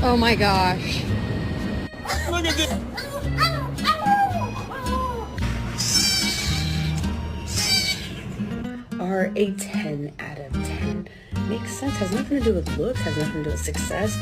Oh my gosh. Look at this. Are a 10 out of 10. Makes sense. Has nothing to do with looks, has nothing to do with success.